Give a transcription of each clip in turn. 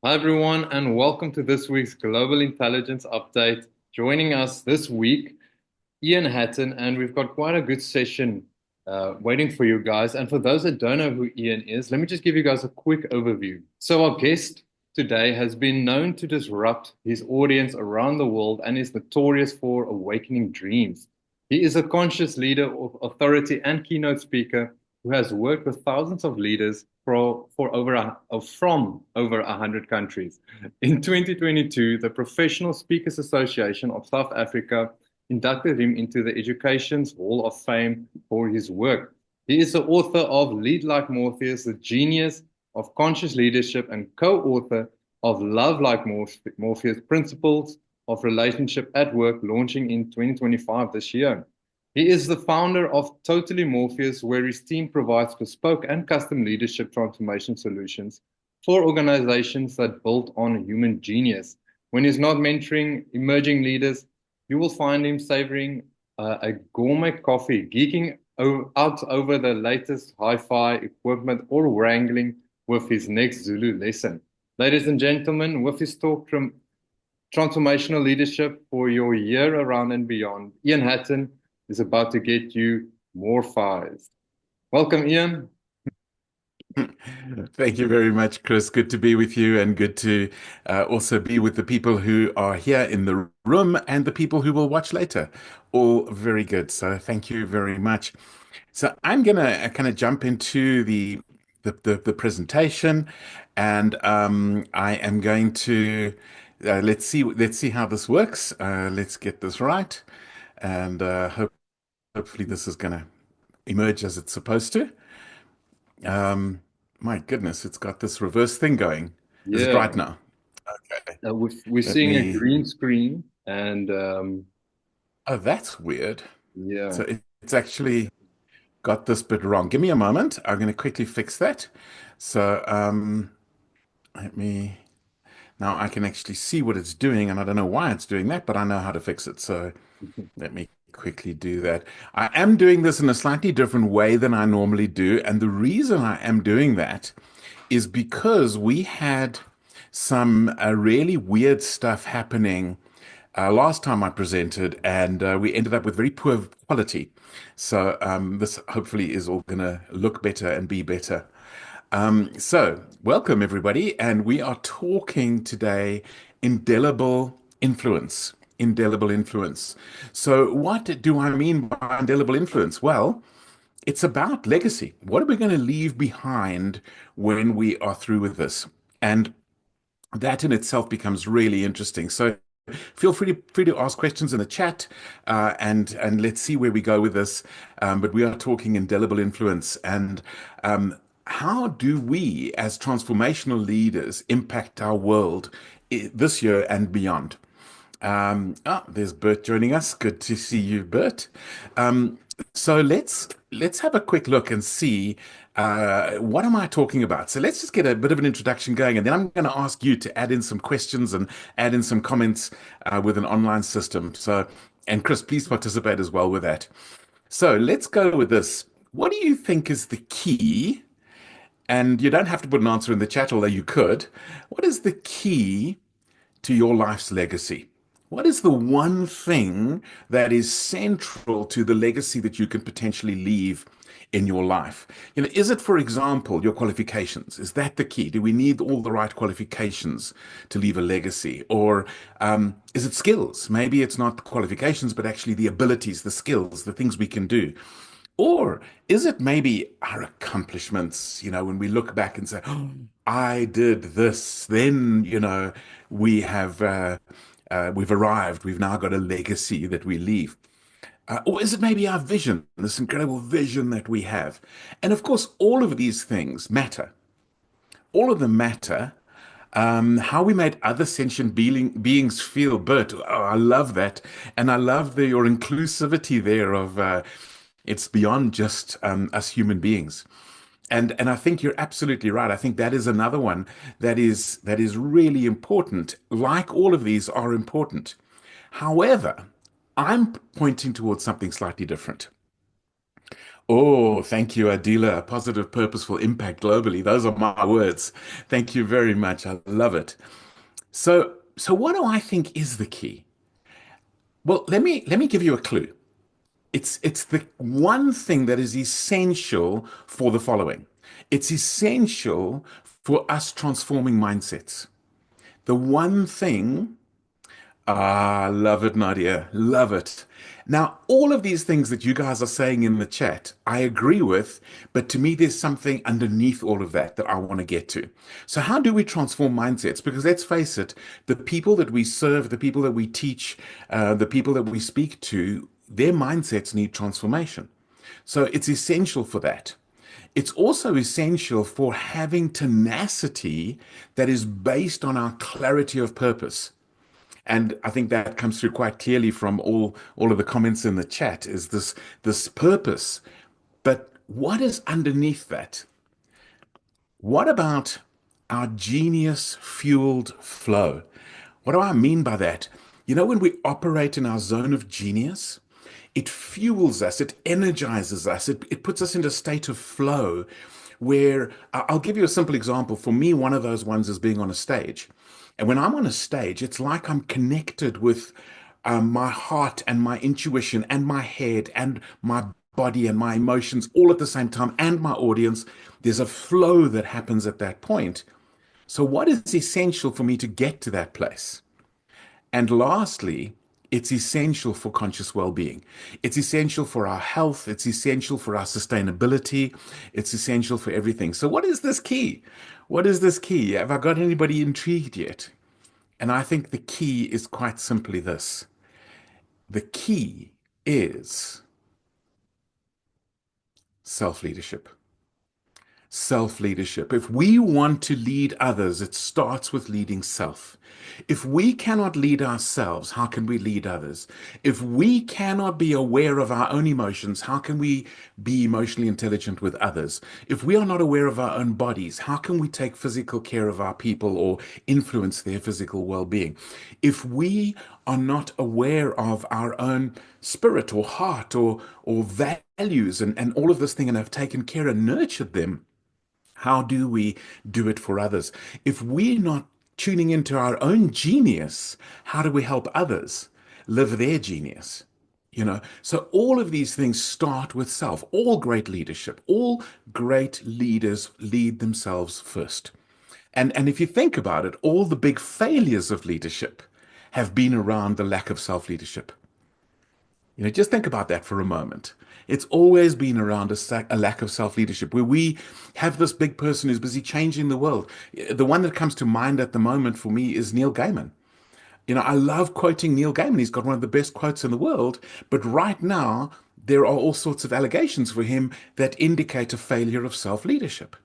Hi, everyone, and welcome to this week's Global Intelligence Update. Joining us this week, Ian Hatton, and we've got quite a good session waiting for you guys. And for those that don't know who Ian is, let me just give you guys a quick overview. So, our guest today has been known to disrupt his audience around the world and is notorious for awakening dreams. He is a conscious leader of authority and keynote speaker who has worked with thousands of leaders from over 100 countries. In 2022, the Professional Speakers Association of South Africa inducted him into the Education's Hall of Fame for his work. He is the author of Lead Like Morpheus, The Genius of Conscious Leadership, and co-author of Love Like Morpheus, Principles of Relationship at Work, launching in 2025 this year. He is the founder of Totally Morpheus, where his team provides bespoke and custom leadership transformation solutions for organizations that build on human genius. When he's not mentoring emerging leaders, you will find him savoring a gourmet coffee, geeking out over the latest hi-fi equipment, or wrangling with his next Zulu lesson. Ladies and gentlemen, with his talk from transformational leadership for your year around and beyond, Ian Hatton is about to get you morphized. Welcome, Ian. Thank you very much, Chris. Good to be with you and good to also be with the people who are here in the room and the people who will watch later. All very good. So thank you very much. So I'm going to kind of jump into the presentation and I am going to let's see how this works. Let's get this right and hopefully this is going to emerge as it's supposed to. Um, my goodness, it's got this reverse thing going. Is it right Yeah, now? Okay. we're Let seeing a me. green screen, and Oh, that's weird. yeah, So it's actually got this bit wrong. Give me a moment. I'm going to quickly fix that. So let me. Now I can actually see what it's doing, and I don't know why it's doing that, but I know how to fix it. So let me quickly do that. I am doing this in a slightly different way than I normally do, and the reason I am doing that is because we had some really weird stuff happening last time I presented, and we ended up with very poor quality. So this hopefully is all going to look better and be better. So welcome everybody, and we are talking today indelible influence. Indelible influence. So, what do I mean by indelible influence? Well, it's about legacy. What are we going to leave behind when we are through with this? And that in itself becomes really interesting. So feel free to ask questions in the chat, and let's see where we go with this. But we are talking indelible influence, and how do we, as transformational leaders, impact our world this year and beyond? There's Bert joining us. Good to see you, Bert. So let's have a quick look and see what am I talking about. So let's just get a bit of an introduction going, and then I'm going to ask you to add in some questions and add in some comments with an online system. So, and Chris, please participate as well with that. So let's go with this. What do you think is the key? And you don't have to put an answer in the chat, although you could. What is the key to your life's legacy? What is the one thing that is central to the legacy that you can potentially leave in your life? Is it, for example, your qualifications? Is that the key? Do we need all the right qualifications to leave a legacy? Or is it skills? Maybe it's not the qualifications, but actually the abilities, the skills, the things we can do. Or is it maybe our accomplishments? When we look back and say, oh, I did this, then, we've arrived. We've now got a legacy that we leave. Or is it maybe our vision, this incredible vision that we have? And of course, all of these things matter. All of them matter. How we made other sentient beings feel, Bert. Oh, I love that. And I love your inclusivity there of it's beyond just us human beings. And I think you're absolutely right. I think that is another one that is really important. Like all of these are important. However, I'm pointing towards something slightly different. Oh, thank you, Adila. Positive, purposeful impact globally. Those are my words. Thank you very much. I love it. So what do I think is the key? Well, let me give you a clue. It's the one thing that is essential for the following. It's essential for us transforming mindsets. The one thing. Ah, love it, Nadia. Love it. Now, all of these things that you guys are saying in the chat, I agree with, but to me, there's something underneath all of that that I want to get to. So, how do we transform mindsets? Because let's face it, the people that we serve, the people that we teach, the people that we speak to, their mindsets need transformation. So, it's essential for that. It's also essential for having tenacity that is based on our clarity of purpose. And I think that comes through quite clearly from all of the comments in the chat is this purpose. But what is underneath that? What about our genius fueled flow? What do I mean by that? You know, when we operate in our zone of genius, it fuels us, it energizes us, it puts us into a state of flow where I'll give you a simple example. For me, one of those ones is being on a stage. And when I'm on a stage, it's like I'm connected with my heart and my intuition and my head and my body and my emotions all at the same time and my audience. There's a flow that happens at that point. So, what is essential for me to get to that place? And lastly, it's essential for conscious well being. It's essential for our health. It's essential for our sustainability. It's essential for everything. So, what is this key? What is this key? Have I got anybody intrigued yet? And I think the key is quite simply this: the key is self leadership. Self leadership. If we want to lead others, it starts with leading self. If we cannot lead ourselves, how can we lead others? If we cannot be aware of our own emotions, how can we be emotionally intelligent with others? If we are not aware of our own bodies, how can we take physical care of our people or influence their physical well being? If we are not aware of our own spirit or heart or values and all of this thing and have taken care and nurtured them, how do we do it for others? If we're not tuning into our own genius, how do we help others live their genius? You know, so all of these things start with self. All great leadership, all great leaders lead themselves first. And if you think about it, all the big failures of leadership have been around the lack of self leadership. You know, just think about that for a moment. It's always been around a lack of self leadership, where we have this big person who's busy changing the world. The one that comes to mind at the moment for me is Neil Gaiman. You know, I love quoting Neil Gaiman. He's got one of the best quotes in the world. But right now, there are all sorts of allegations for him that indicate a failure of self leadership.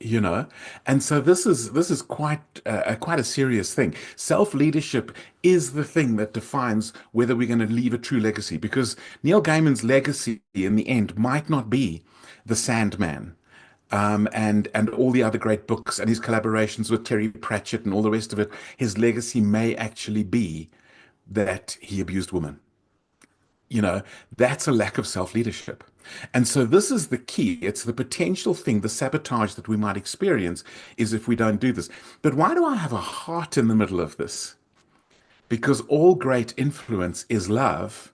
You know, and so this is quite a serious thing. Self leadership is the thing that defines whether we're going to leave a true legacy, because Neil Gaiman's legacy in the end might not be the Sandman, and all the other great books and his collaborations with Terry Pratchett and all the rest of it. His legacy may actually be that he abused women. You know, that's a lack of self leadership. And so this is the key. It's the potential thing, the sabotage that we might experience is if we don't do this. But why do I have a heart in the middle of this? Because all great influence is love,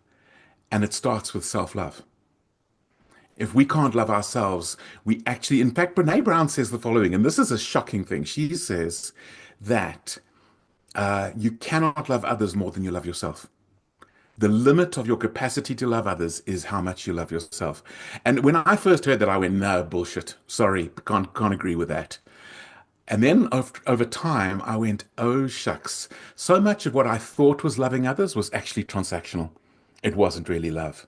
and it starts with self love. If we can't love ourselves, we actually, in fact, Brene Brown says the following, and this is a shocking thing. She says that you cannot love others more than you love yourself. The limit of your capacity to love others is how much you love yourself. And when I first heard that, I went, no, bullshit. Sorry, can't agree with that. And then over time, I went, oh, shucks. So much of what I thought was loving others was actually transactional. It wasn't really love.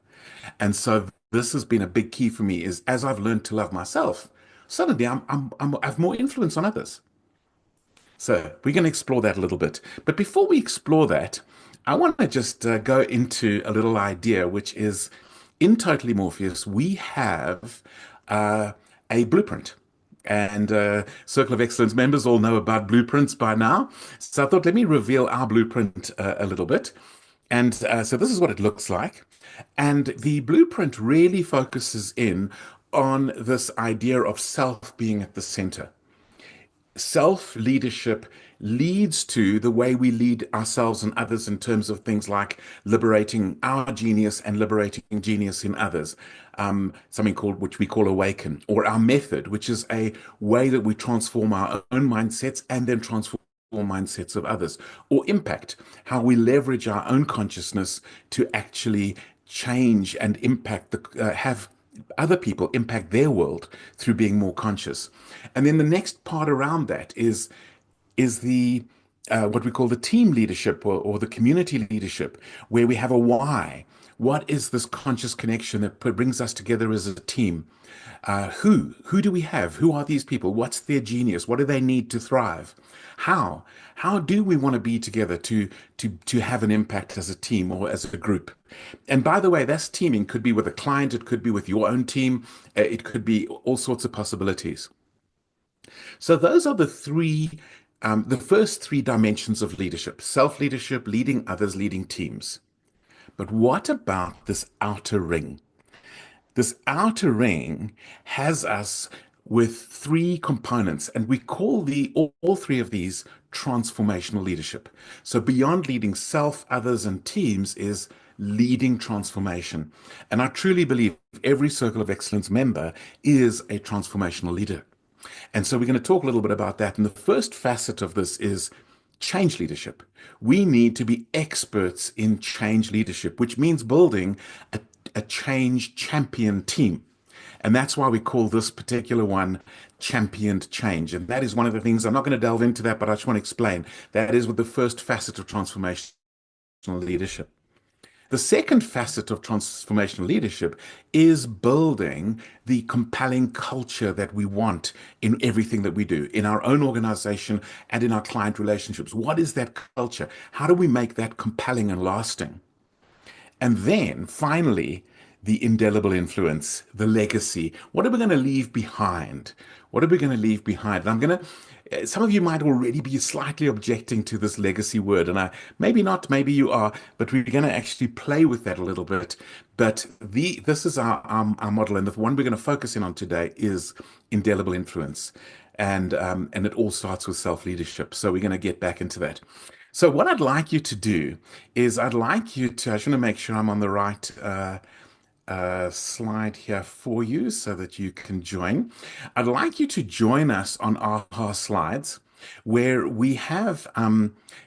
And so this has been a big key for me is as I've learned to love myself, suddenly I have more influence on others. So we're going to explore that a little bit. But before we explore that, I want to just go into a little idea, which is in Totally Morpheus, we have uh, a blueprint. And Circle of Excellence members all know about blueprints by now. So I thought, let me reveal our blueprint a little bit. And so this is what it looks like. And the blueprint really focuses in on this idea of self being at the center. Self leadership leads to the way we lead ourselves and others in terms of things like liberating our genius and liberating genius in others. Something called, which we call awaken, or our method, which is a way that we transform our own mindsets and then transform mindsets of others, or impact, how we leverage our own consciousness to actually change and impact have other people impact their world through being more conscious. And then the next part around that is the what we call the team leadership, or the community leadership, where we have a why. What is this conscious connection that brings us together as a team? Who do we have? Who are these people? What's their genius? What do they need to thrive? How? How do we want to be together to have an impact as a team or as a group? And by the way, that's teaming. Could be with a client, it could be with your own team, it could be all sorts of possibilities. So those are the first three dimensions of leadership: self-leadership, leading others, leading teams. But what about this outer ring? This outer ring has us with three components, and we call all three of these transformational leadership. So beyond leading self, others, and teams is leading transformation. And I truly believe every Circle of Excellence member is a transformational leader. And so we're going to talk a little bit about that. And the first facet of this is change leadership. We need to be experts in change leadership, which means building a change champion team. And that's why we call this particular one championed change. And that is one of the things, I'm not going to delve into that, but I just want to explain. That is with the first facet of transformational leadership. The second facet of transformational leadership is building the compelling culture that we want in everything that we do, in our own organization and in our client relationships. What is that culture? How do we make that compelling and lasting? And then finally, the indelible influence, the legacy. What are we going to leave behind? What are we going to leave behind? And some of you might already be slightly objecting to this legacy word, and maybe not, maybe you are, but we're going to actually play with that a little bit. But this is our model, and the one we're going to focus in on today is indelible influence. And it all starts with self-leadership. So we're going to get back into that. So what I'd like you to do is I just want to make sure I'm on the right slide here for you so that you can join. I'd like you to join us on our slides where we have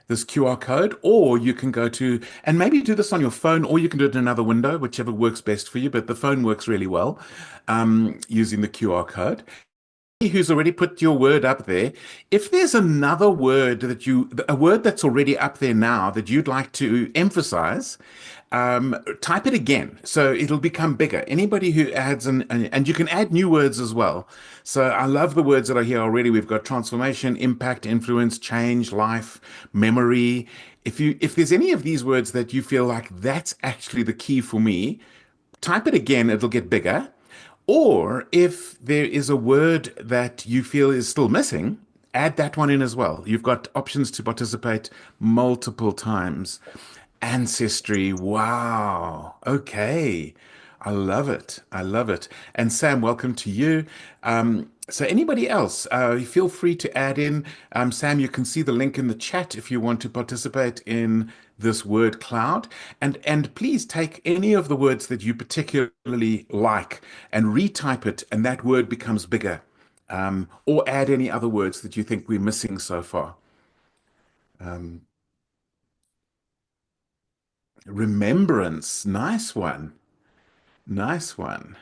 this QR code, or you can go to, and maybe do this on your phone, or you can do it in another window, whichever works best for you, but the phone works really well using the QR code. Who's already put your word up there. If there's another word a word that's already up there now that you'd like to emphasize, type it again so it'll become bigger. Anybody who adds and you can add new words as well. So I love the words that are here already. We've got transformation, impact, influence, change, life, memory. If there's any of these words that you feel like that's actually the key for me, type it again, it'll get bigger. Or if there is a word that you feel is still missing, add that one in as well. You've got options to participate multiple times. Ancestry, wow. Okay. I love it. I love it. And Sam, welcome to you. So anybody else, feel free to add in. Sam, you can see the link in the chat if you want to participate in this word cloud. And please take any of the words that you particularly like and retype it, and that word becomes bigger. Or add any other words that you think we're missing so far. Remembrance, nice one. Nice one.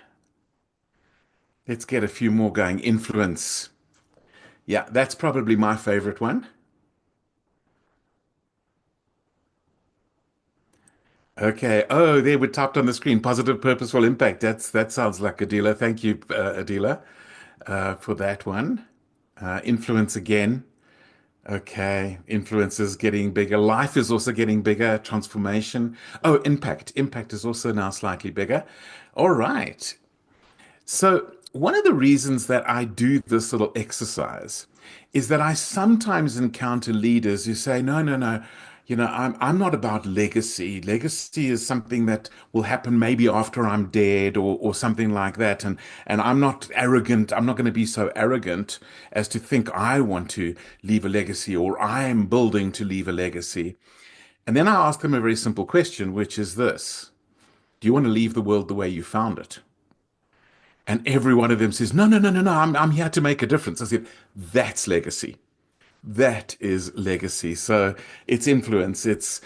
Let's get a few more going. Influence. Yeah, that's probably my favorite one. Okay. Oh, there we tapped on the screen. Positive, purposeful impact. That sounds like Adila. Thank you, Adila, for that one. Influence again. Okay. Influence is getting bigger. Life is also getting bigger. Transformation. Oh, impact. Impact is also now slightly bigger. All right. So, one of the reasons that I do this little exercise is that I sometimes encounter leaders who say, no, no, no. I'm not about legacy. Legacy is something that will happen maybe after I'm dead or something like that. And I'm not arrogant. I'm not going to be so arrogant as to think I want to leave a legacy or I am building to leave a legacy. And then I ask them a very simple question, which is this: do you want to leave the world the way you found it? And every one of them says, no, no, no, no, no, I'm here to make a difference. I said, that's legacy. That is legacy. So it's influence, it's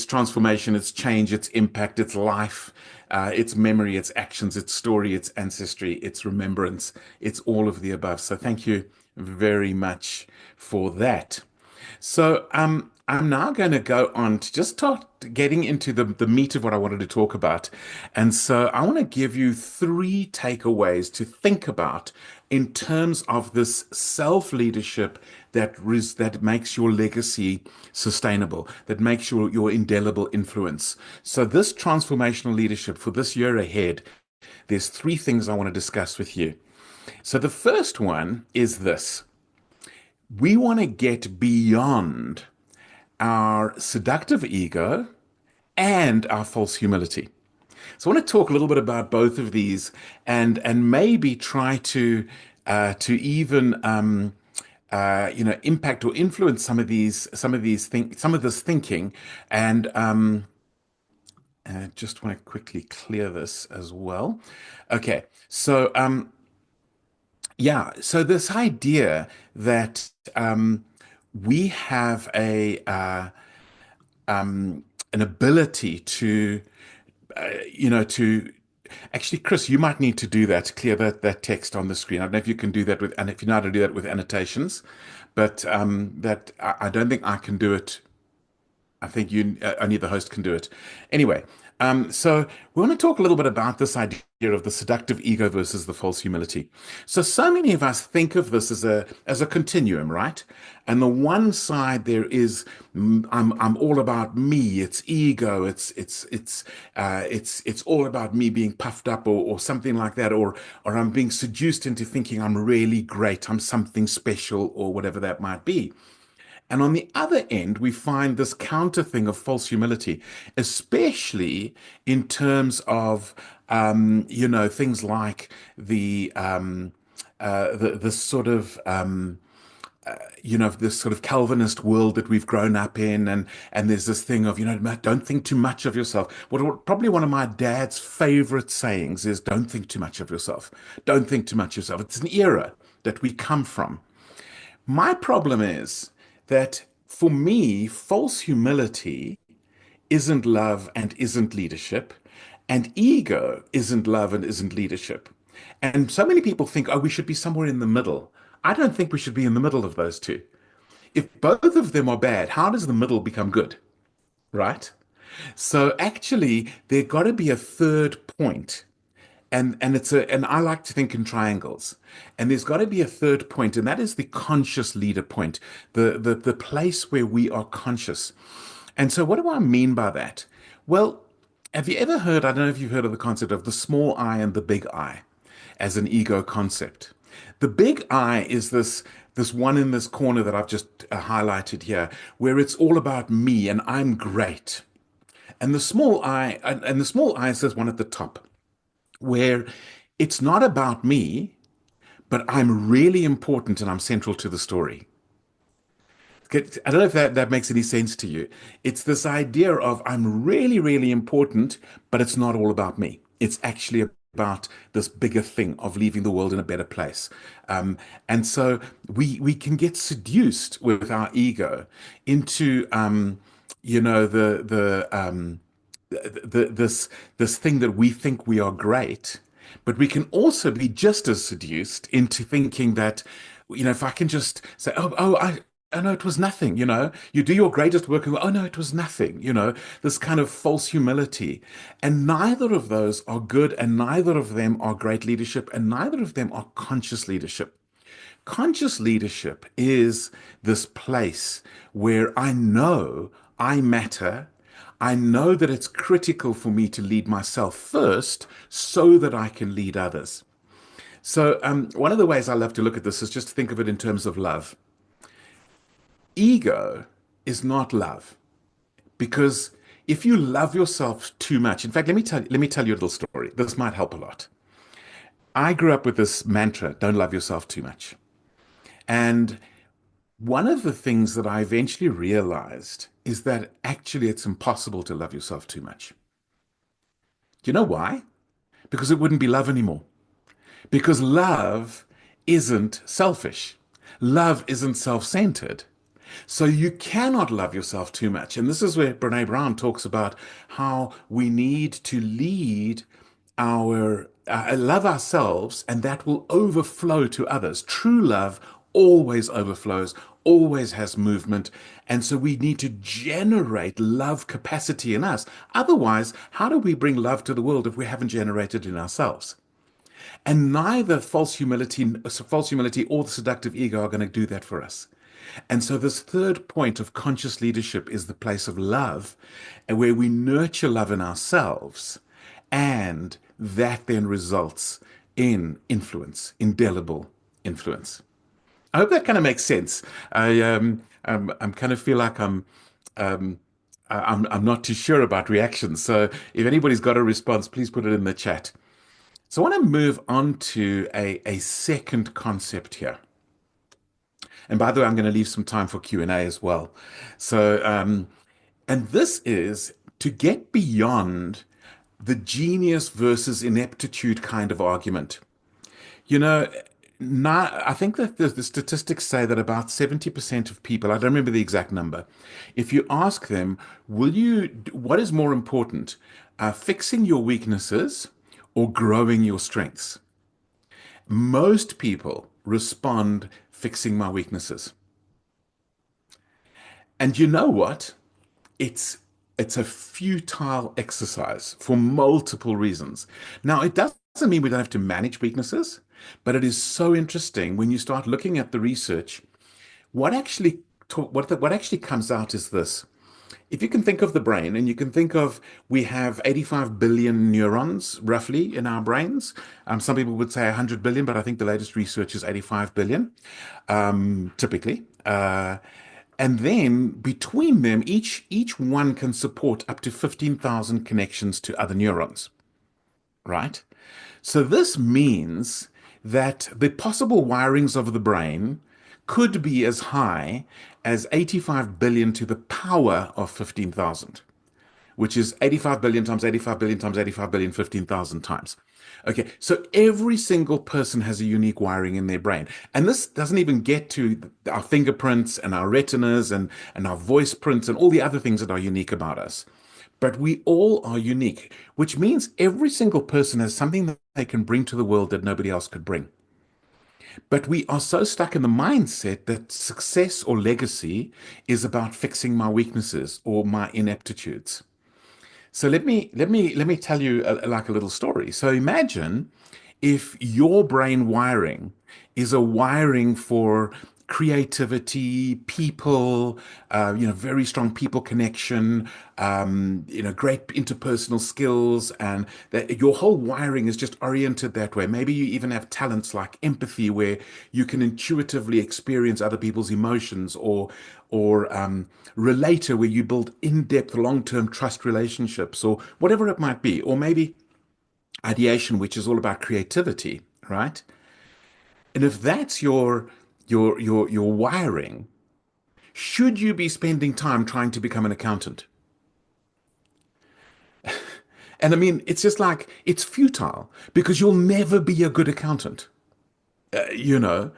transformation, it's change, it's impact, it's life, it's memory, it's actions, it's story, it's ancestry, it's remembrance, it's all of the above. So thank you very much for that. So I'm now going to go on to just start getting into the meat of what I wanted to talk about. And so I want to give you three takeaways to think about in terms of this self-leadership that makes your legacy sustainable, that makes your indelible influence. So this transformational leadership for this year ahead, there's three things I want to discuss with you. So the first one is this: we want to get beyond our seductive ego and our false humility. So I want to talk a little bit about both of these and maybe try to even impact or influence some of this thinking. And I just want to quickly clear this as well. Okay, so yeah, so this idea that we have an ability to to actually, Chris, you might need to do that, clear that text on the screen. I don't know if you can do that with, and if you know how to do that with annotations, but that I don't think I can do it. I think only the host can do it. Anyway, so we want to talk a little bit about this idea of the seductive ego versus the false humility. So many of us think of this as a continuum, right? And the one side there is I'm all about me. It's ego. It's all about me being puffed up or something like that, or I'm being seduced into thinking I'm really great. I'm something special or whatever that might be. And on the other end, we find this counter thing of false humility, especially in terms of, things like the sort of, this sort of Calvinist world that we've grown up in, and there's this thing of, don't think too much of yourself. Probably one of my dad's favorite sayings is, "Don't think too much of yourself. Don't think too much of yourself." It's an era that we come from. My problem is that for me, false humility isn't love and isn't leadership, and ego isn't love and isn't leadership. And so many people think, oh, we should be somewhere in the middle. I don't think we should be in the middle of those two. If both of them are bad, how does the middle become good? Right? So actually, there got to be a third point, and I like to think in triangles. And there's got to be a third point, and that is the conscious leader point, the place where we are conscious. And so what do I mean by that? Well, have you ever heard, I don't know if you've heard of the concept of the small I and the big I as an ego concept. The big I is this one in this corner that I've just highlighted here, where it's all about me and I'm great. And the small I is this one at the top, where it's not about me, but I'm really important and I'm central to the story. I don't know if that makes any sense to you. It's this idea of I'm really, really important, but it's not all about me. It's actually about this bigger thing of leaving the world in a better place. And so we can get seduced with our ego into this thing that we think we are great, but we can also be just as seduced into thinking that, if I can just say, oh no, it was nothing, you do your greatest work and go, oh no, it was nothing, this kind of false humility. And neither of those are good, and neither of them are great leadership, and neither of them are conscious leadership. Conscious leadership is this place where I know I matter. I know that it's critical for me to lead myself first so that I can lead others. So, one of the ways I love to look at this is just to think of it in terms of love. Ego is not love. Because if you love yourself too much, in fact, let me tell you a little story. This might help a lot. I grew up with this mantra, don't love yourself too much. And one of the things that I eventually realized is that actually it's impossible to love yourself too much. Do you know why? Because it wouldn't be love anymore. Because love isn't selfish. Love isn't self-centered. So you cannot love yourself too much. And this is where Brene Brown talks about how we need to lead love ourselves, and that will overflow to others. True love always overflows, always has movement. And so we need to generate love capacity in us. Otherwise, how do we bring love to the world if we haven't generated it in ourselves? And neither false humility or the seductive ego are going to do that for us. And so this third point of conscious leadership is the place of love, and where we nurture love in ourselves, and that then results in influence, indelible influence. I hope that kind of makes sense. I'm kind of feel like um, I'm not too sure about reactions. So if anybody's got a response, please put it in the chat. So I want to move on to a second concept here. And by the way, I'm going to leave some time for Q&A as well. So, and this is to get beyond the genius versus ineptitude kind of argument. You know, now, I think that the statistics say that about 70% of people, I don't remember the exact number, if you ask them, what is more important, fixing your weaknesses or growing your strengths? Most people respond fixing my weaknesses. And you know what? It's it's a futile exercise for multiple reasons. Now, it doesn't mean we don't have to manage weaknesses, but it is so interesting when you start looking at the research. What actually what actually comes out is this. If you can think of the brain, and you can think of, we have 85 billion neurons roughly in our brains. Some people would say 100 billion, but I think the latest research is 85 billion, typically. And then between them, each one can support up to 15,000 connections to other neurons, right? So this means that the possible wirings of the brain could be as high as 85 billion to the power of 15,000, which is 85 billion times 85 billion times 85 billion, 15,000 times. Okay, so every single person has a unique wiring in their brain. And this doesn't even get to our fingerprints and our retinas and our voice prints and all the other things that are unique about us. But we all are unique, which means every single person has something that they can bring to the world that nobody else could bring. But we are so stuck in the mindset that success or legacy is about fixing my weaknesses or my ineptitudes. So let me tell you like a little story. So imagine if your brain wiring is a wiring for creativity, people, very strong people connection, great interpersonal skills, and that your whole wiring is just oriented that way. Maybe you even have talents like empathy, where you can intuitively experience other people's emotions, or relator, where you build in-depth, long-term trust relationships, or whatever it might be, or maybe ideation, which is all about creativity, right? And if that's your wiring, should you be spending time trying to become an accountant? And I mean, it's just like it's futile because you'll never be a good accountant. You know,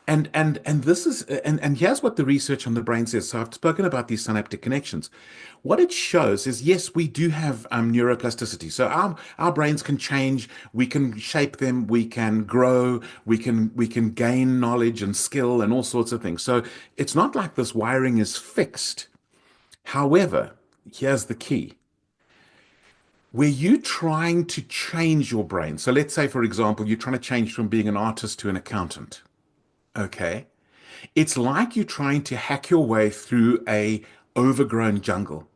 and this is and here's what the research on the brain says. So I've spoken about these synaptic connections. What it shows is, yes, we do have neuroplasticity. So our brains can change, we can shape them, we can grow, we can gain knowledge and skill and all sorts of things. So it's not like this wiring is fixed. However, here's the key. Where you trying to change your brain. So let's say, for example, you're trying to change from being an artist to an accountant. Okay. It's like you're trying to hack your way through a overgrown jungle.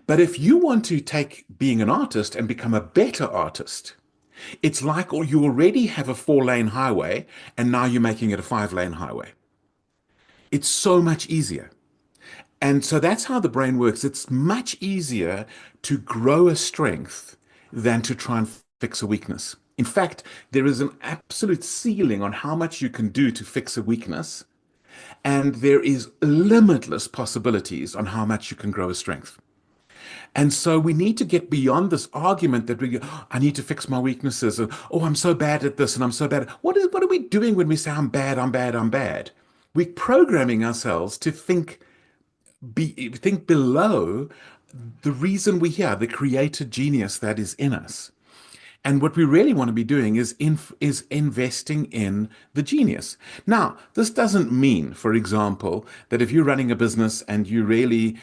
But if you want to take being an artist and become a better artist, it's like, or you already have a 4-lane highway and now you're making it a 5-lane highway. It's so much easier. And so that's how the brain works. It's much easier to grow a strength than to try and fix a weakness. In fact, there is an absolute ceiling on how much you can do to fix a weakness, and there is limitless possibilities on how much you can grow a strength. And so we need to get beyond this argument that we go, "Oh, I need to fix my weaknesses, and oh, I'm so bad at this and I'm so bad. What are we doing when we say I'm bad, I'm bad, I'm bad? We're programming ourselves to think below the reason we're here, the created genius that is in us. And what we really want to be doing is investing in the genius. Now, this doesn't mean, for example, that if you're running a business and you really,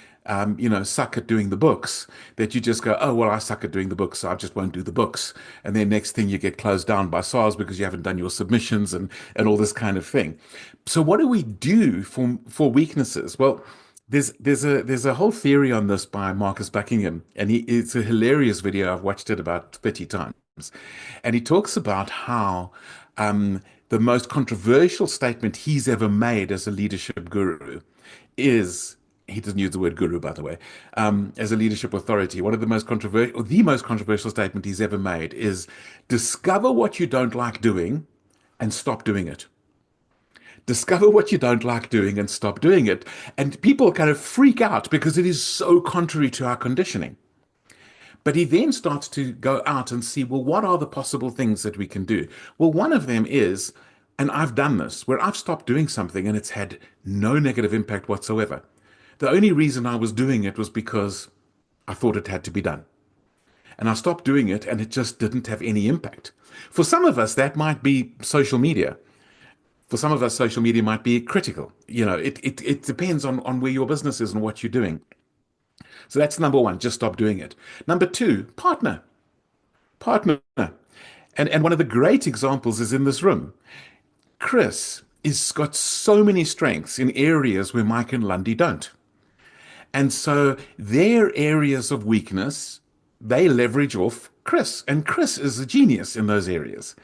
suck at doing the books, that you just go, oh, well, I suck at doing the books, so I just won't do the books. And then next thing you get closed down by SARS because you haven't done your submissions and all this kind of thing. So what do we do for weaknesses? Well, there's a whole theory on this by Marcus Buckingham, and it's a hilarious video. I've watched it about 30 times. And he talks about how the most controversial statement he's ever made as a leadership guru is, he doesn't use the word guru, by the way, as a leadership authority. One of the most controversial, or the most controversial statement he's ever made is discover what you don't like doing and stop doing it. Discover what you don't like doing and stop doing it. And people kind of freak out because it is so contrary to our conditioning. But he then starts to go out and see, well, what are the possible things that we can do? Well, one of them is, and I've done this, where I've stopped doing something and it's had no negative impact whatsoever. The only reason I was doing it was because I thought it had to be done. And I stopped doing it and it just didn't have any impact. For some of us, that might be social media. For some of us, social media might be critical. It depends on where your business is and what you're doing. So that's number one, just stop doing it. Number two, partner. Partner. And one of the great examples is in this room. Chris is got so many strengths in areas where Mike and Lundy don't. And so their areas of weakness, they leverage off Chris. And Chris is a genius in those areas.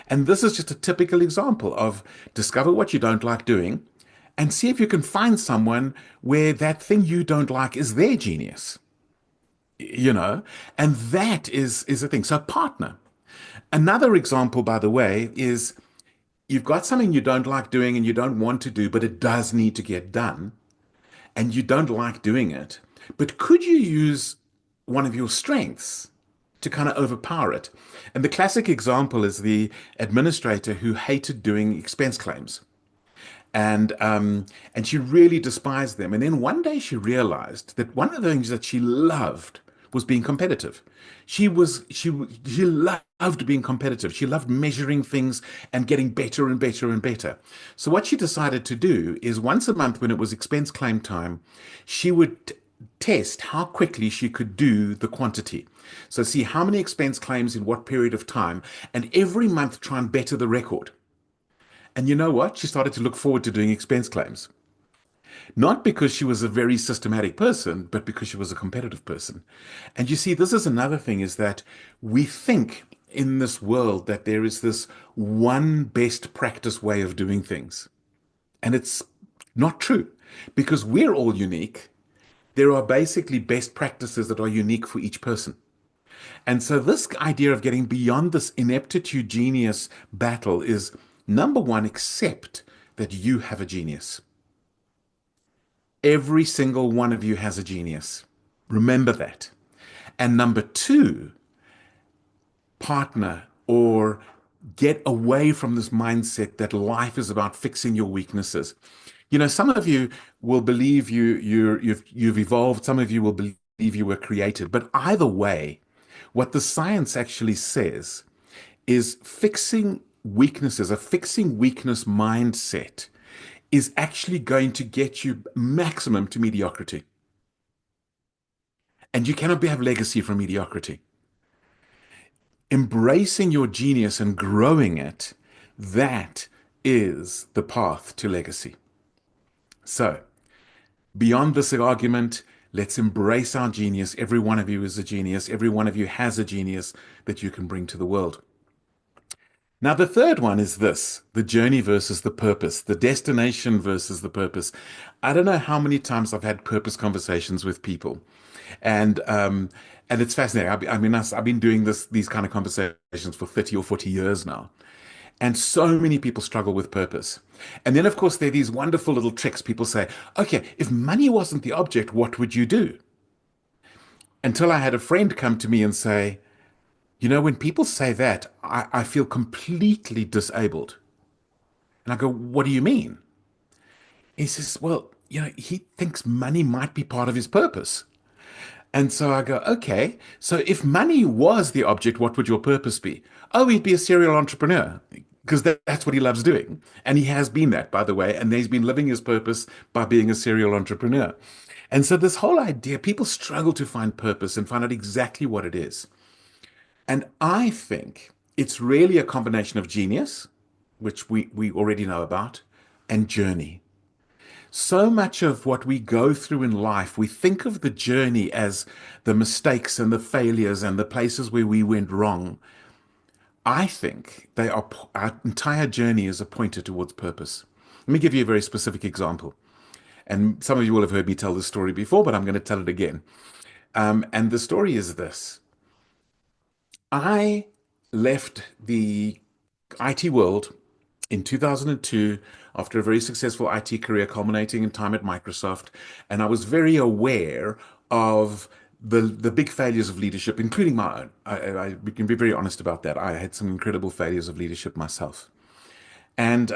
And this is just a typical example of discover what you don't like doing and see if you can find someone where that thing you don't like is their genius. And that is a thing. So partner. Another example, by the way, is you've got something you don't like doing and you don't want to do, but it does need to get done, and you don't like doing it. But could you use one of your strengths to kind of overpower it? And the classic example is the administrator who hated doing expense claims. And she really despised them. And then one day she realized that one of the things that she loved was being competitive. She loved being competitive. She loved measuring things and getting better and better and better. So what she decided to do is once a month when it was expense claim time, she would test how quickly she could do the quantity. So see how many expense claims in what period of time, and every month try and better the record. And you know what? She started to look forward to doing expense claims. Not because she was a very systematic person, but because she was a competitive person. And you see, this is another thing is that we think in this world that there is this one best practice way of doing things. And it's not true because we're all unique. There are basically best practices that are unique for each person. And so this idea of getting beyond this ineptitude genius battle is number one, accept that you have a genius. Every single one of you has a genius. Remember that. And number two, partner or get away from this mindset that life is about fixing your weaknesses. Some of you will believe you've evolved. Some of you will believe you were created. But either way, what the science actually says is fixing weaknesses, a fixing weakness mindset is actually going to get you maximum to mediocrity. And you cannot have legacy from mediocrity. Embracing your genius and growing it, that is the path to legacy. So, beyond this argument, let's embrace our genius. Every one of you is a genius. Every one of you has a genius that you can bring to the world. Now, the third one is this: the journey versus the purpose, the destination versus the purpose. I don't know how many times I've had purpose conversations with people, and it's fascinating. I've been doing these kind of conversations for 30 or 40 years now, and so many people struggle with purpose. And then, of course, there are these wonderful little tricks. People say, "Okay, if money wasn't the object, what would you do?" Until I had a friend come to me and say, "You know, when people say that, I feel completely disabled." And I go, "What do you mean?" He says, "Well, you know, he thinks money might be part of his purpose." And so I go, "Okay, so if money was the object, what would your purpose be?" "Oh, he'd be a serial entrepreneur because that's what he loves doing." And he has been that, by the way, and he's been living his purpose by being a serial entrepreneur. And so this whole idea, people struggle to find purpose and find out exactly what it is. And I think it's really a combination of genius, which we already know about, and journey. So much of what we go through in life, we think of the journey as the mistakes and the failures and the places where we went wrong. I think our entire journey is a pointer towards purpose. Let me give you a very specific example. And some of you will have heard me tell this story before, but I'm going to tell it again. And the story is this. I left the IT world in 2002 after a very successful IT career culminating in time at Microsoft. And I was very aware of the big failures of leadership, including my own. We can be very honest about that. I had some incredible failures of leadership myself. And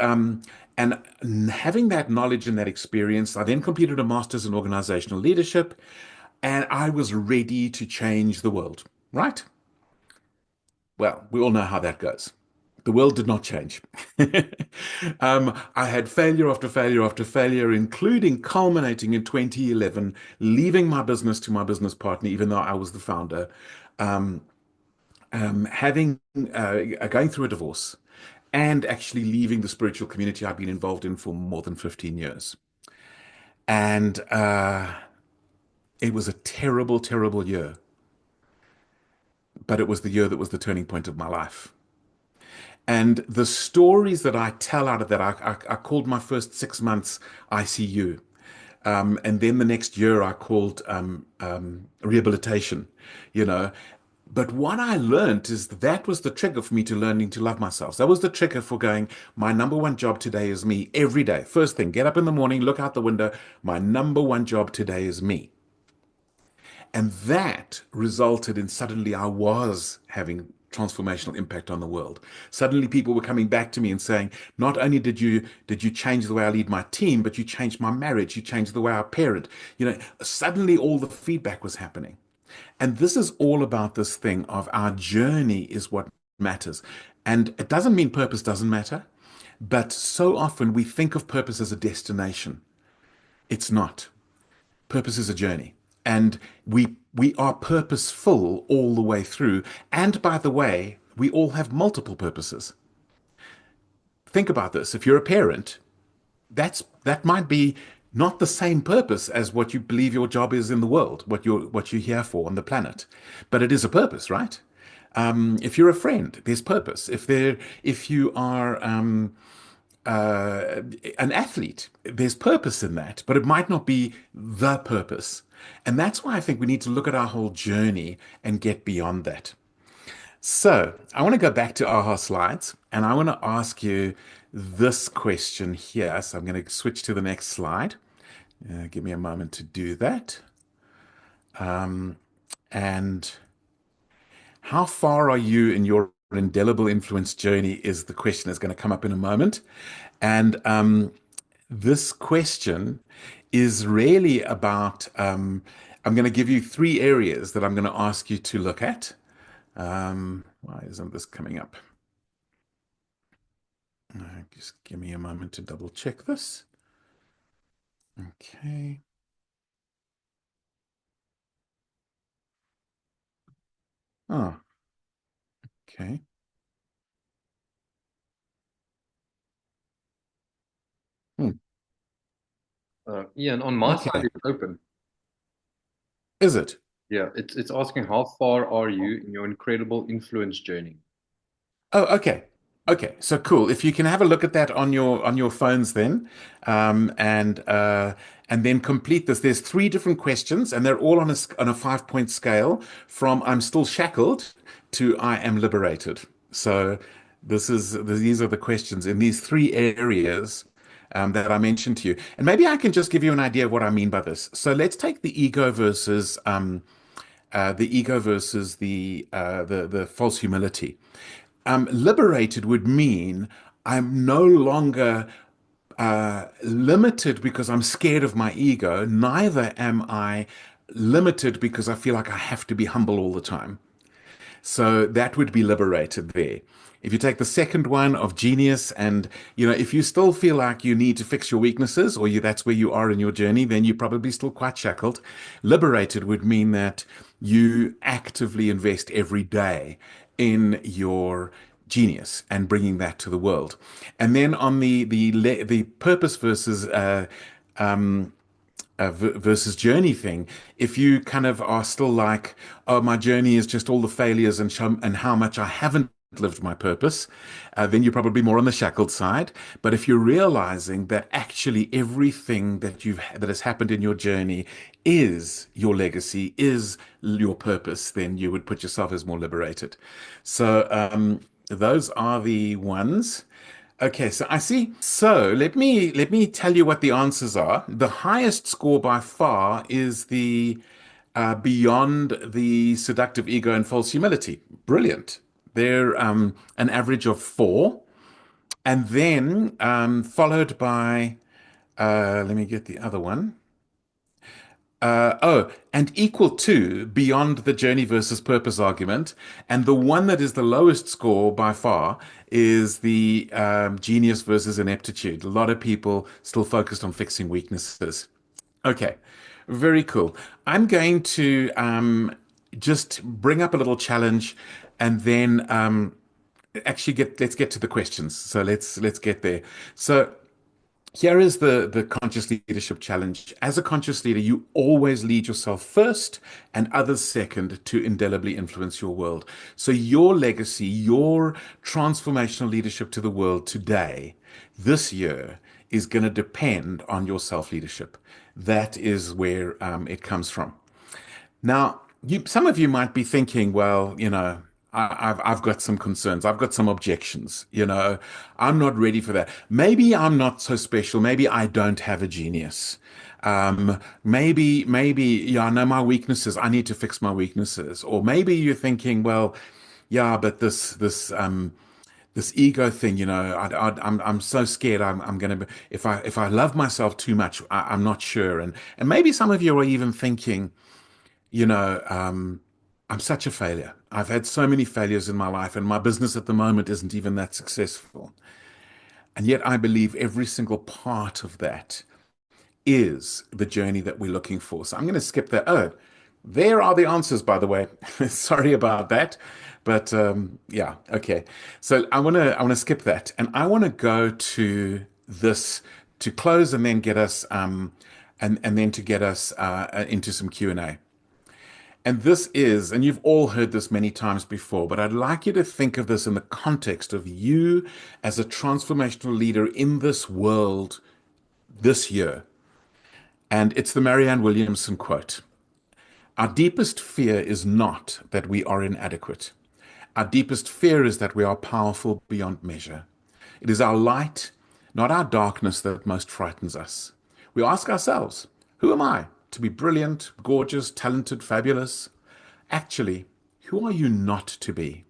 and having that knowledge and that experience, I then completed a master's in organizational leadership, and I was ready to change the world, right? Well, we all know how that goes. The world did not change. I had failure after failure after failure, including culminating in 2011, leaving my business to my business partner, even though I was the founder, um, having going through a divorce, and actually leaving the spiritual community I've been involved in for more than 15 years. And it was a terrible, terrible year, but it was the year that was the turning point of my life. And the stories that I tell out of that, I called my first 6 months ICU. And then the next year I called rehabilitation, you know. But what I learned is that was the trigger for me to learning to love myself. That was the trigger for going, my number one job today is me every day. First thing, get up in the morning, look out the window. My number one job today is me. And that resulted in suddenly I was having transformational impact on the world. Suddenly people were coming back to me and saying, not only did you change the way I lead my team, but you changed my marriage, you changed the way I parent. You know, suddenly all the feedback was happening. And this is all about this thing of our journey is what matters. And it doesn't mean purpose doesn't matter, but so often we think of purpose as a destination. It's not. Purpose is a journey. And we are purposeful all the way through. And by the way, we all have multiple purposes. Think about this. If you're a parent, that might be not the same purpose as what you believe your job is in the world, what you're here for on the planet. But it is a purpose, right? If you're a friend, there's purpose. If you are an athlete, there's purpose in that, but it might not be the purpose. And that's why I think we need to look at our whole journey and get beyond that. So I want to go back to AHA slides and I want to ask you this question here. So I'm going to switch to the next slide. Give me a moment to do that. And how far are you in your indelible influence journey is the question that's going to come up in a moment. And this question is really about, I'm going to give you three areas that I'm going to ask you to look at. Why isn't this coming up? Just give me a moment to double check this. Okay. Oh, okay. Hmm. Ian, on my side, Okay. it's open. Is it? Yeah, it's asking how far are you in your incredible influence journey? Oh, okay. Okay, so cool. If you can have a look at that on your phones, then, um, and uh, and then complete this. There's three different questions, and they're all on on a 5 point scale from "I'm still shackled" to "I am liberated." So these are the questions in these three areas that I mentioned to you. And maybe I can just give you an idea of what I mean by this. So let's take the ego versus the false humility. Liberated would mean I'm no longer limited because I'm scared of my ego. Neither am I limited because I feel like I have to be humble all the time. So that would be liberated there. If you take the second one of genius, and if you still feel like you need to fix your weaknesses, or that's where you are in your journey, then you're probably still quite shackled. Liberated would mean that you actively invest every day in your genius and bringing that to the world. And then on the purpose versus journey thing, if you kind of are still like, oh, my journey is just all the failures and how much I haven't lived my purpose, then you're probably more on the shackled side. But if you're realizing that actually everything that has happened in your journey is your legacy, is your purpose, then you would put yourself as more liberated. So those are the ones. Okay, so I see. So let me tell you what the answers are. The highest score by far is the beyond the seductive ego and false humility. Brilliant. They're an average of 4, and then followed by let me get the other one. And equal to beyond the journey versus purpose argument. And the one that is the lowest score by far is the genius versus ineptitude. A lot of people still focused on fixing weaknesses. Okay, very cool. I'm going to just bring up a little challenge and then actually let's get to the questions. So let's get there. So here is the conscious leadership challenge. As a conscious leader, you always lead yourself first and others second to indelibly influence your world. So your legacy, your transformational leadership to the world today, this year, is going to depend on your self leadership. That is where it comes from. Now, some of you might be thinking, well, I've got some concerns. I've got some objections. I'm not ready for that. Maybe I'm not so special. Maybe I don't have a genius. Maybe, yeah, I know my weaknesses. I need to fix my weaknesses. Or maybe you're thinking, well, yeah, but this ego thing, I'm so scared. I'm gonna be, if I love myself too much, I'm not sure. And maybe some of you are even thinking, you know, um, I'm such a failure. I've had so many failures in my life, and my business at the moment isn't even that successful. And yet, I believe every single part of that is the journey that we're looking for. So I'm going to skip that. Oh, there are the answers, by the way. Sorry about that, but yeah, okay. So I want to skip that, and I want to go to this to close, and then get us and then to get us into some Q&A. And this is, and you've all heard this many times before, but I'd like you to think of this in the context of you as a transformational leader in this world this year. And it's the Marianne Williamson quote. Our deepest fear is not that we are inadequate. Our deepest fear is that we are powerful beyond measure. It is our light, not our darkness, that most frightens us. We ask ourselves, who am I to be brilliant, gorgeous, talented, fabulous? Actually, who are you not to be?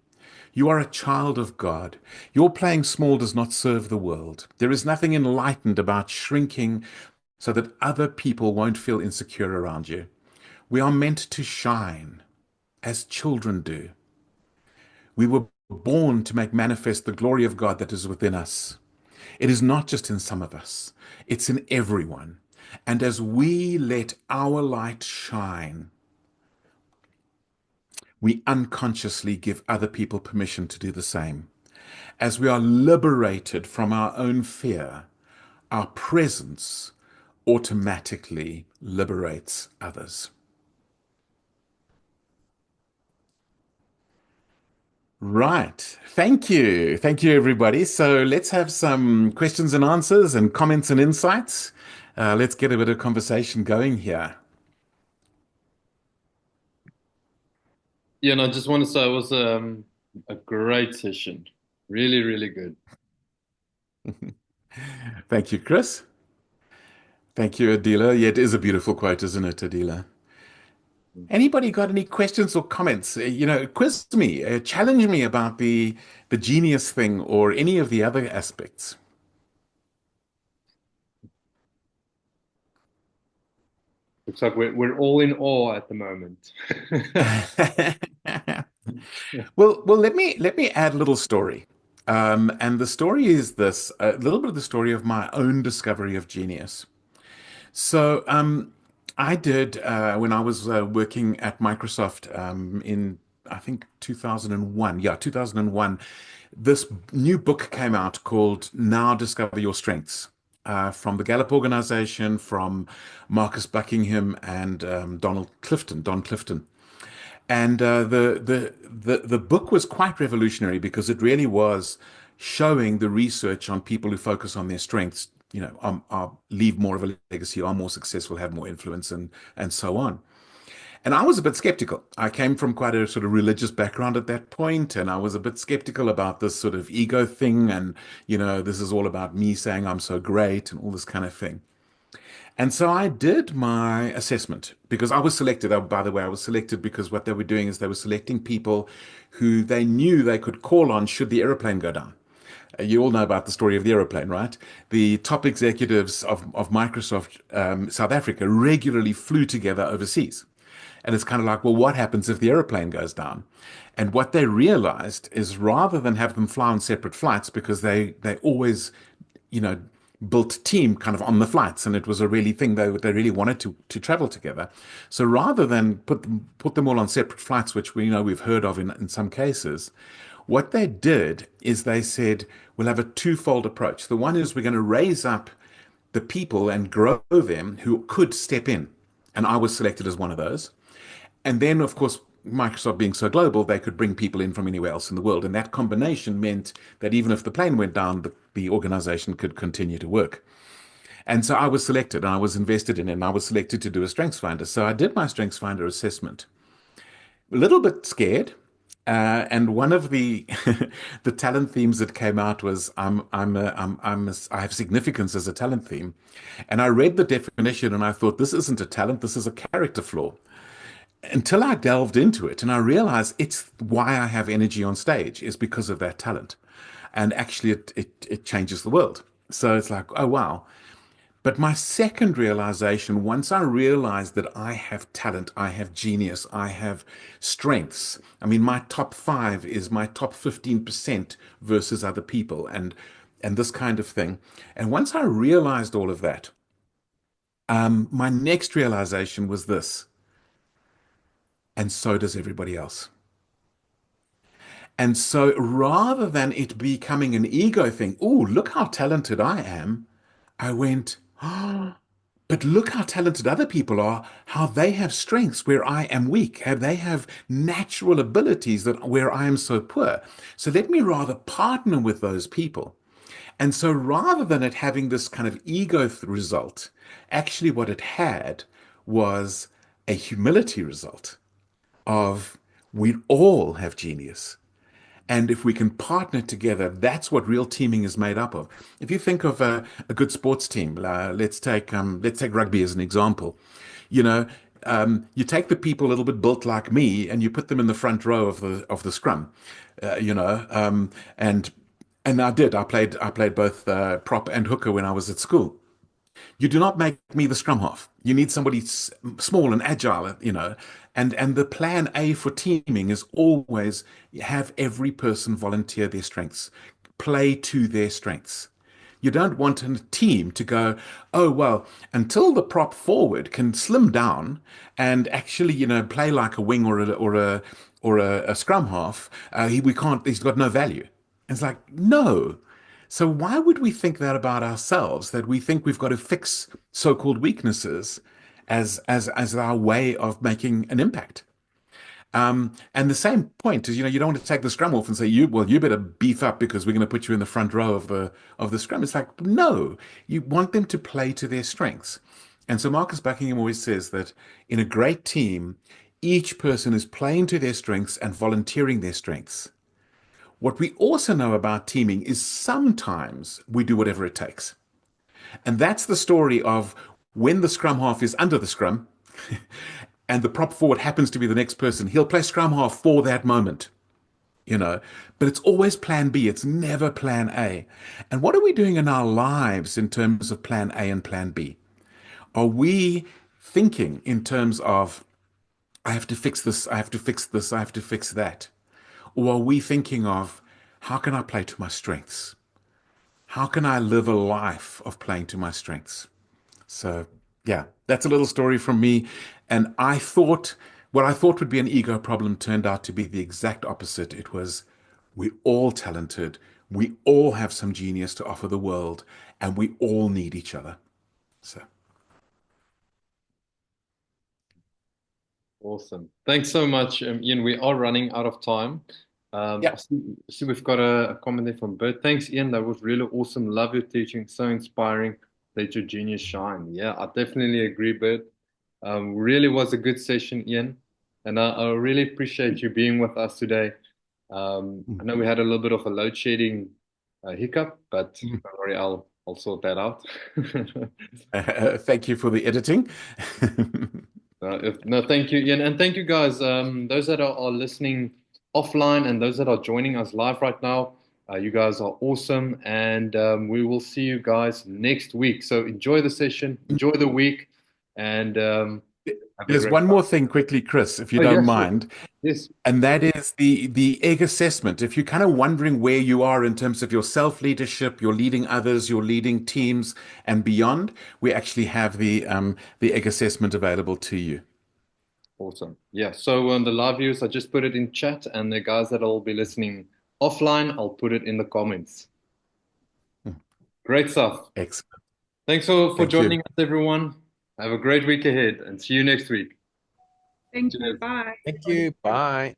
You are a child of God. Your playing small does not serve the world. There is nothing enlightened about shrinking so that other people won't feel insecure around you. We are meant to shine as children do. We were born to make manifest the glory of God that is within us. It is not just in some of us, it's in everyone. And as we let our light shine, we unconsciously give other people permission to do the same. As we are liberated from our own fear, our presence automatically liberates others. Right. Thank you. Thank you, everybody. So let's have some questions and answers and comments and insights. Let's get a bit of conversation going here. Yeah, and I just want to say it was a great session. Really, really good. Thank you, Chris. Thank you, Adila. Yeah, it is a beautiful quote, isn't it, Adila? Anybody got any questions or comments? Quiz me, challenge me about the genius thing or any of the other aspects. Looks like we're all in awe at the moment. Well, let me add a little story. And the story is this, a little bit of the story of my own discovery of genius. So, I did when I was working at Microsoft in I think 2001. Yeah, 2001. This new book came out called Now Discover Your Strengths. From the Gallup organization, from Marcus Buckingham and Don Clifton. And the book was quite revolutionary because it really was showing the research on people who focus on their strengths, are leave more of a legacy, are more successful, have more influence, and so on. And I was a bit skeptical. I came from quite a sort of religious background at that point, and I was a bit skeptical about this sort of ego thing, and this is all about me saying I'm so great and all this kind of thing. And so I did my assessment because I was selected. By the way, I was selected because what they were doing is they were selecting people who they knew they could call on should the aeroplane go down. You all know about the story of the aeroplane, right? The top executives of Microsoft South Africa regularly flew together overseas. And it's kind of like, well, what happens if the aeroplane goes down? And what they realized is rather than have them fly on separate flights, because they always, you know, built team kind of on the flights, and it was a really thing they really wanted to travel together. So rather than put them all on separate flights, which we've heard of in some cases, what they did is they said we'll have a twofold approach. The one is we're going to raise up the people and grow them who could step in, and I was selected as one of those. And then, of course, Microsoft being so global, they could bring people in from anywhere else in the world. And that combination meant that even if the plane went down, the organization could continue to work. And so I was selected and I was invested in it and I was selected to do a strengths finder. So I did my strengths finder assessment. A little bit scared. And one of the the talent themes that came out was I have significance as a talent theme, and I read the definition and I thought this isn't a talent, this is a character flaw until I delved into it and I realized it's why I have energy on stage is because of that talent. And actually it changes the world. So it's like, oh wow. But my second realization, once I realized that I have talent, I have genius, I have strengths. I mean, my top five is my top 15% versus other people and this kind of thing. And once I realized all of that, my next realization was this, and so does everybody else. And so rather than it becoming an ego thing, oh, look how talented I am, I went, oh, but look how talented other people are, how they have strengths where I am weak, how they have natural abilities that where I am so poor. So let me rather partner with those people. And so rather than it having this kind of ego result, actually what it had was a humility result of we all have genius. And if we can partner together, that's what real teaming is made up of. If you think of a good sports team, let's take rugby as an example. You know, you take the people a little bit built like me, and you put them in the front row of the scrum. And I did. I played both prop and hooker when I was at school. You do not make me the scrum half. You need somebody small and agile, And the plan A for teaming is always have every person volunteer their strengths, play to their strengths. You don't want a team to go, oh, well, until the prop forward can slim down and actually, play like a wing or a scrum half, we can't, he's got no value. It's like, no. So why would we think that about ourselves, that we think we've got to fix so-called weaknesses as our way of making an impact? And the same point is, you don't want to take the scrum off and say, you better beef up because we're going to put you in the front row of the scrum. It's like, no, you want them to play to their strengths. And so Marcus Buckingham always says that in a great team, each person is playing to their strengths and volunteering their strengths. What we also know about teaming is sometimes we do whatever it takes. And that's the story of when the scrum half is under the scrum and the prop forward happens to be the next person, he'll play scrum half for that moment, you know. But it's always plan B, it's never plan A. And what are we doing in our lives in terms of plan A and plan B? Are we thinking in terms of, I have to fix this, I have to fix this, I have to fix that? Or are we thinking of, how can I play to my strengths? How can I live a life of playing to my strengths? So, yeah, that's a little story from me. And what I thought would be an ego problem turned out to be the exact opposite. It was, we're all talented, we all have some genius to offer the world, and we all need each other. So, Awesome. Thanks so much, Ian. We are running out of time. yeah. I see we've got a comment there from Bert. Thanks, Ian. That was really awesome. Love your teaching. So inspiring. Let your genius shine. Yeah, I definitely agree, Bert. Really was a good session, Ian. And I really appreciate you being with us today. I know we had a little bit of a load shedding hiccup, but don't worry, I'll sort that out. Thank you for the editing. No, thank you, Ian, and thank you guys. Those that are listening offline and those that are joining us live right now, you guys are awesome, and we will see you guys next week. So enjoy the session, enjoy the week, and have a There's great one time. more thing quickly, Chris, if you Oh, don't yes, sure. mind. Yes, And that is the egg assessment. If you're kind of wondering where you are in terms of your self-leadership, you're leading others, you're leading teams and beyond, we actually have the egg assessment available to you. awesome. Yeah. So the live viewers, I just put it in chat, and the guys that will be listening offline, I'll put it in the comments. Great stuff. Excellent. Thanks for Thank you. joining us, everyone. Have a great week ahead and see you next week. Thank you. Cheers. Bye. Thank you. Bye.